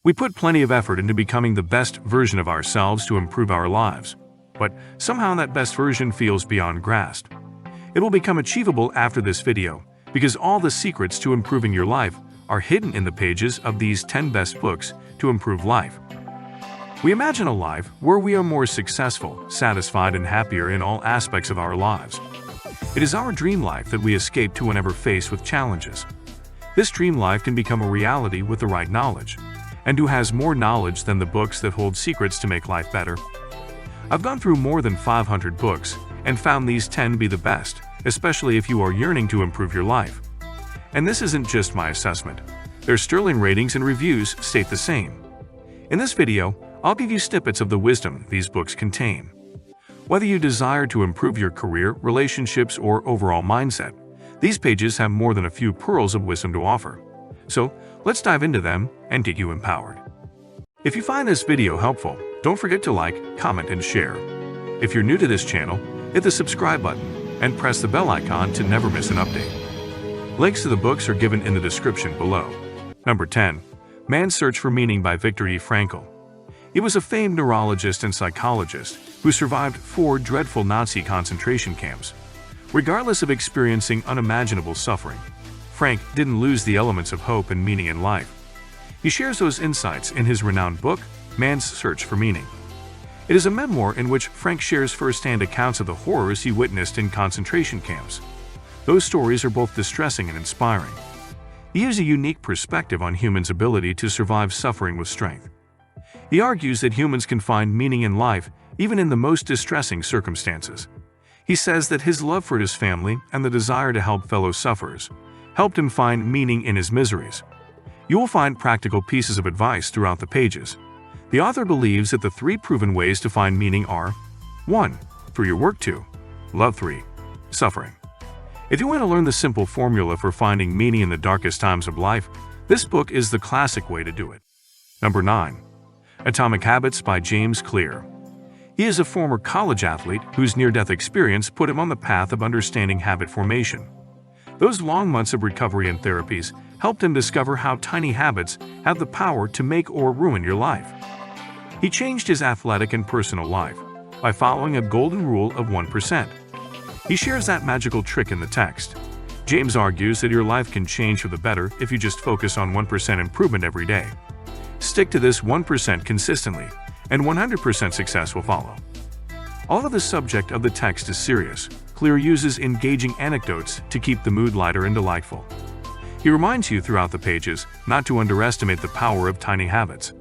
We put plenty of effort into becoming the best version of ourselves to improve our lives, but somehow that best version feels beyond grasp. It will become achievable after this video, because all the secrets to improving your life are hidden in the pages of these 10 best books to improve life. We imagine a life where we are more successful, satisfied, and happier in all aspects of our lives. It is our dream life that we escape to whenever faced with challenges. This dream life can become a reality with the right knowledge. And who has more knowledge than the books that hold secrets to make life better? I've gone through more than 500 books and found these 10 to be the best, especially if you are yearning to improve your life. And this isn't just my assessment. Their sterling ratings and reviews state the same. In this video, I'll give you snippets of the wisdom these books contain. Whether you desire to improve your career, relationships, or overall mindset, these pages have more than a few pearls of wisdom to offer. So, let's dive into them and get you empowered. If you find this video helpful, don't forget to like, comment, and share. If you're new to this channel, hit the subscribe button and press the bell icon to never miss an update. Links to the books are given in the description below. Number 10. Man's Search for Meaning by Viktor E. Frankl. He was a famed neurologist and psychologist who survived 4 dreadful Nazi concentration camps. Regardless of experiencing unimaginable suffering, Frank didn't lose the elements of hope and meaning in life. He shares those insights in his renowned book, Man's Search for Meaning. It is a memoir in which Frank shares first-hand accounts of the horrors he witnessed in concentration camps. Those stories are both distressing and inspiring. He gives a unique perspective on humans' ability to survive suffering with strength. He argues that humans can find meaning in life even in the most distressing circumstances. He says that his love for his family and the desire to help fellow sufferers helped him find meaning in his miseries. You will find practical pieces of advice throughout the pages. The author believes that the 3 proven ways to find meaning are 1. Through your work. 2. Love. 3. Suffering. If you want to learn the simple formula for finding meaning in the darkest times of life, this book is the classic way to do it. Number 9. Atomic Habits by James Clear. He is a former college athlete whose near-death experience put him on the path of understanding habit formation. Those long months of recovery and therapies helped him discover how tiny habits have the power to make or ruin your life. He changed his athletic and personal life by following a golden rule of 1%. He shares that magical trick in the text. James argues that your life can change for the better if you just focus on 1% improvement every day. Stick to this 1% consistently, and 100% success will follow. Although the subject of the text is serious, Clear uses engaging anecdotes to keep the mood lighter and delightful. He reminds you throughout the pages not to underestimate the power of tiny habits.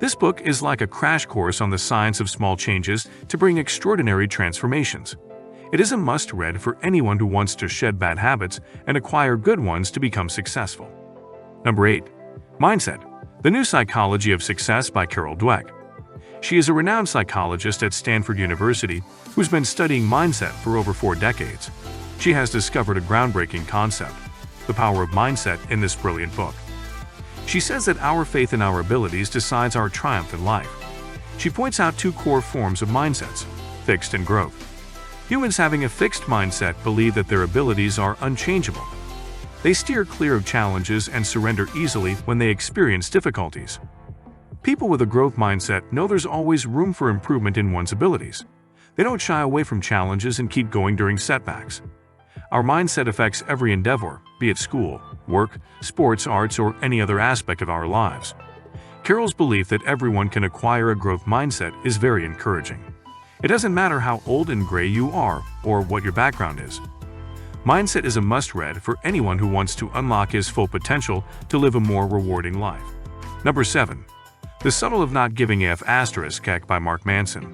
This book is like a crash course on the science of small changes to bring extraordinary transformations. It is a must-read for anyone who wants to shed bad habits and acquire good ones to become successful. Number 8. Mindset: The New Psychology of Success by Carol Dweck. She is a renowned psychologist at Stanford University who's been studying mindset for over 4 decades. She has discovered a groundbreaking concept, the power of mindset, in this brilliant book. She says that our faith in our abilities decides our triumph in life. She points out 2 core forms of mindsets: fixed and growth. Humans having a fixed mindset believe that their abilities are unchangeable. They steer clear of challenges and surrender easily when they experience difficulties. People with a growth mindset know there's always room for improvement in one's abilities. They don't shy away from challenges and keep going during setbacks. Our mindset affects every endeavor, be it school, work, sports, arts, or any other aspect of our lives. Carol's belief that everyone can acquire a growth mindset is very encouraging. It doesn't matter how old and gray you are or what your background is. Mindset is a must-read for anyone who wants to unlock his full potential to live a more rewarding life. Number 7. The Subtle of Not Giving a F*** by Mark Manson.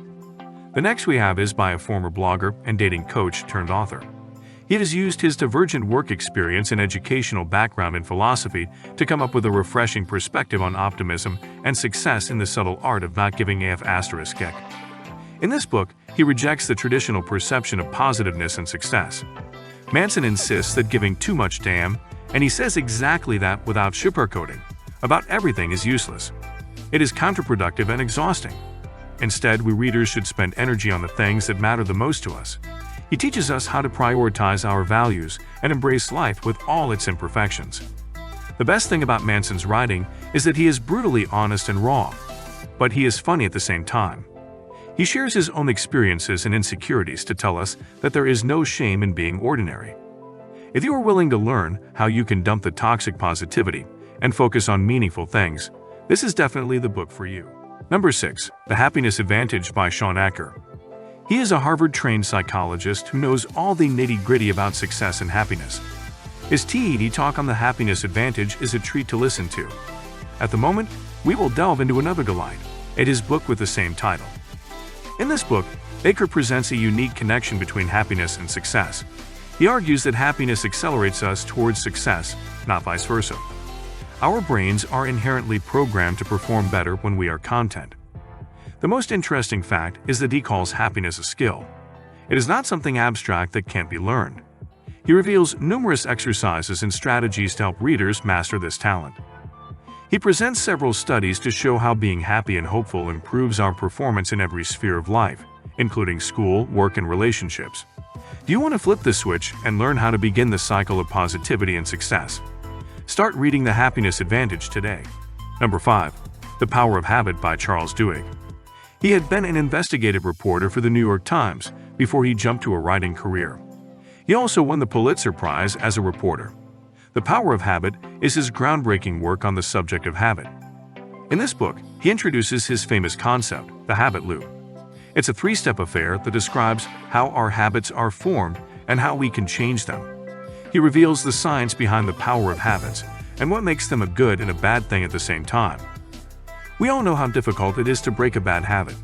The next we have is by a former blogger and dating coach turned author. He has used his divergent work experience and educational background in philosophy to come up with a refreshing perspective on optimism and success in the subtle art of not giving a f***. In this book, he rejects the traditional perception of positiveness and success. Manson insists that giving too much damn, and he says exactly that without sugarcoating, about everything is useless. It is counterproductive and exhausting. Instead, we readers should spend energy on the things that matter the most to us. He teaches us how to prioritize our values and embrace life with all its imperfections. The best thing about Manson's writing is that he is brutally honest and raw, but he is funny at the same time. He shares his own experiences and insecurities to tell us that there is no shame in being ordinary. If you are willing to learn how you can dump the toxic positivity and focus on meaningful things, this is definitely the book for you. Number 6. The Happiness Advantage by Shawn Achor. He is a Harvard-trained psychologist who knows all the nitty-gritty about success and happiness. His TED talk on the happiness advantage is a treat to listen to. At the moment, we will delve into another delight, his book with the same title. In this book, Achor presents a unique connection between happiness and success. He argues that happiness accelerates us towards success, not vice versa. Our brains are inherently programmed to perform better when we are content. The most interesting fact is that he calls happiness a skill. It is not something abstract that can't be learned. He reveals numerous exercises and strategies to help readers master this talent. He presents several studies to show how being happy and hopeful improves our performance in every sphere of life, including school, work, and relationships. Do you want to flip the switch and learn how to begin the cycle of positivity and success? Start reading The Happiness Advantage today. Number 5. The Power of Habit by Charles Duhigg. He had been an investigative reporter for the New York Times before he jumped to a writing career. He also won the Pulitzer Prize as a reporter. The Power of Habit is his groundbreaking work on the subject of habit. In this book, he introduces his famous concept, the habit loop. It's a 3-step affair that describes how our habits are formed and how we can change them. He reveals the science behind the power of habits and what makes them a good and a bad thing at the same time. We all know how difficult it is to break a bad habit.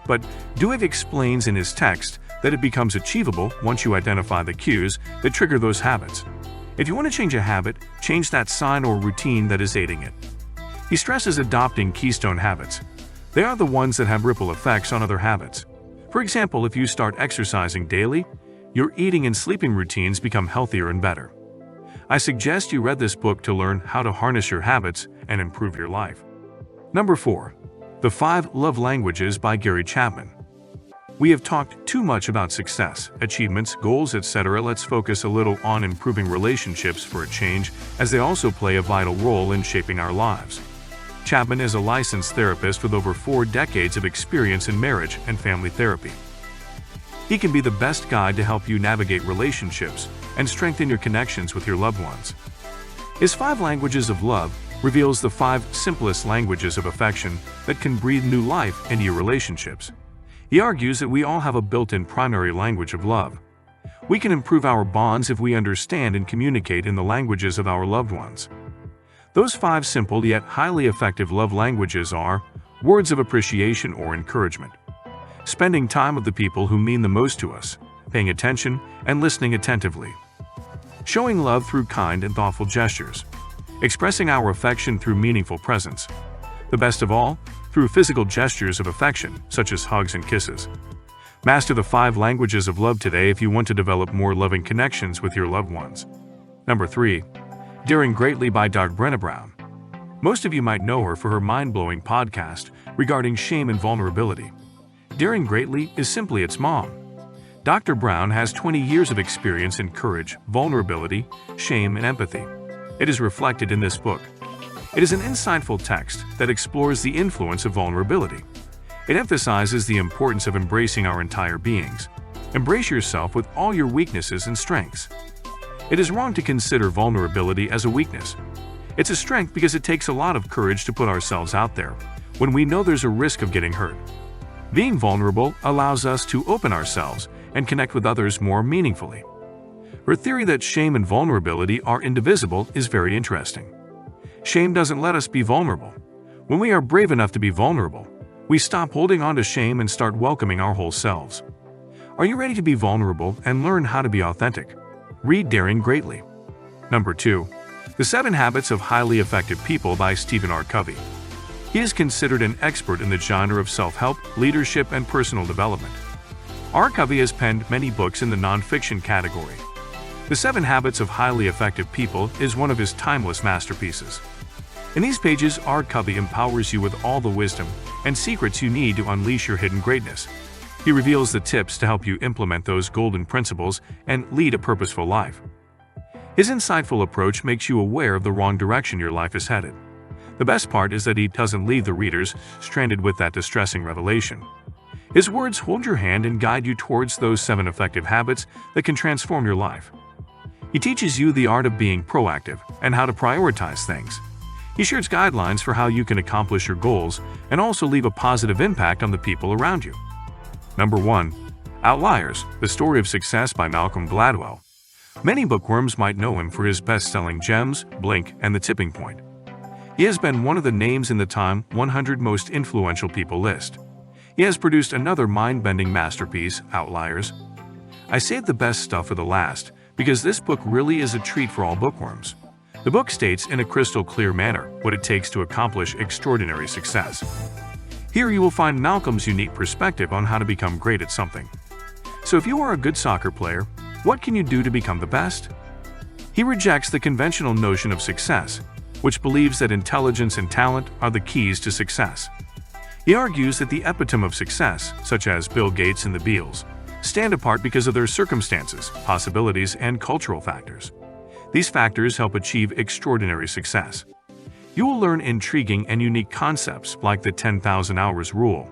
But Duhigg explains in his text that it becomes achievable once you identify the cues that trigger those habits. If you want to change a habit, change that sign or routine that is aiding it. He stresses adopting keystone habits. They are the ones that have ripple effects on other habits. For example, if you start exercising daily, your eating and sleeping routines become healthier and better. I suggest you read this book to learn how to harness your habits and improve your life. Number 4. The 5 Love Languages by Gary Chapman. We have talked too much about success, achievements, goals, etc. Let's focus a little on improving relationships for a change, as they also play a vital role in shaping our lives. Chapman is a licensed therapist with over 4 decades of experience in marriage and family therapy. He can be the best guide to help you navigate relationships and strengthen your connections with your loved ones. His 5 Languages of Love reveals the 5 simplest languages of affection that can breathe new life into your relationships. He argues that we all have a built-in primary language of love. We can improve our bonds if we understand and communicate in the languages of our loved ones. Those 5 simple yet highly effective love languages are words of appreciation or encouragement, spending time with the people who mean the most to us, paying attention and listening attentively, showing love through kind and thoughtful gestures, expressing our affection through meaningful presence, the best of all, through physical gestures of affection, such as hugs and kisses. Master the 5 languages of love today if you want to develop more loving connections with your loved ones. Number 3. Daring Greatly by Dr. Brené Brown. Most of you might know her for her mind-blowing podcast regarding shame and vulnerability. Daring Greatly is simply its mom. Dr. Brown has 20 years of experience in courage, vulnerability, shame, and empathy. It is reflected in this book. It is an insightful text that explores the influence of vulnerability. It emphasizes the importance of embracing our entire beings. Embrace yourself with all your weaknesses and strengths. It is wrong to consider vulnerability as a weakness. It's a strength because it takes a lot of courage to put ourselves out there when we know there's a risk of getting hurt. Being vulnerable allows us to open ourselves and connect with others more meaningfully. Her theory that shame and vulnerability are indivisible is very interesting. Shame doesn't let us be vulnerable. When we are brave enough to be vulnerable, we stop holding on to shame and start welcoming our whole selves. Are you ready to be vulnerable and learn how to be authentic? Read Daring Greatly. Number 2. The 7 Habits of Highly Effective People by Stephen R. Covey. He is considered an expert in the genre of self-help, leadership, and personal development. R. Covey has penned many books in the nonfiction category. The 7 Habits of Highly Effective People is one of his timeless masterpieces. In these pages, R. Covey empowers you with all the wisdom and secrets you need to unleash your hidden greatness. He reveals the tips to help you implement those golden principles and lead a purposeful life. His insightful approach makes you aware of the wrong direction your life is headed. The best part is that he doesn't leave the readers stranded with that distressing revelation. His words hold your hand and guide you towards those 7 effective habits that can transform your life. He teaches you the art of being proactive and how to prioritize things. He shares guidelines for how you can accomplish your goals and also leave a positive impact on the people around you. Number 1. Outliers: The Story of Success by Malcolm Gladwell. Many bookworms might know him for his best-selling gems, Blink and The Tipping Point. He has been one of the names in the Time 100 Most Influential People list. He has produced another mind-bending masterpiece, Outliers. I saved the best stuff for the last because this book really is a treat for all bookworms. The book states in a crystal clear manner what it takes to accomplish extraordinary success. Here you will find Malcolm's unique perspective on how to become great at something. So if you are a good soccer player, what can you do to become the best? He rejects the conventional notion of success, which believes that intelligence and talent are the keys to success. He argues that the epitome of success, such as Bill Gates and the Beatles, stand apart because of their circumstances, possibilities, and cultural factors. These factors help achieve extraordinary success. You will learn intriguing and unique concepts like the 10,000 hours rule.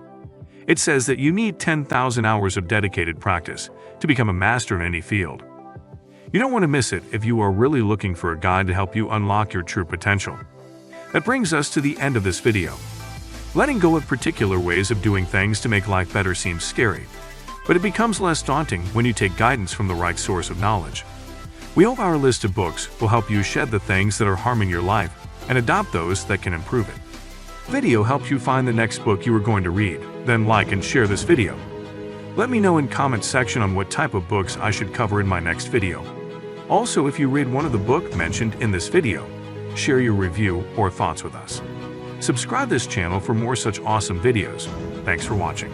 It says that you need 10,000 hours of dedicated practice to become a master in any field. You don't want to miss it if you are really looking for a guide to help you unlock your true potential. That brings us to the end of this video. Letting go of particular ways of doing things to make life better seems scary, but it becomes less daunting when you take guidance from the right source of knowledge. We hope our list of books will help you shed the things that are harming your life and adopt those that can improve it. Video helps you find the next book you are going to read, then like and share this video. Let me know in comment section on what type of books I should cover in my next video. Also, if you read one of the books mentioned in this video, share your review or thoughts with us. Subscribe this channel for more such awesome videos. Thanks for watching.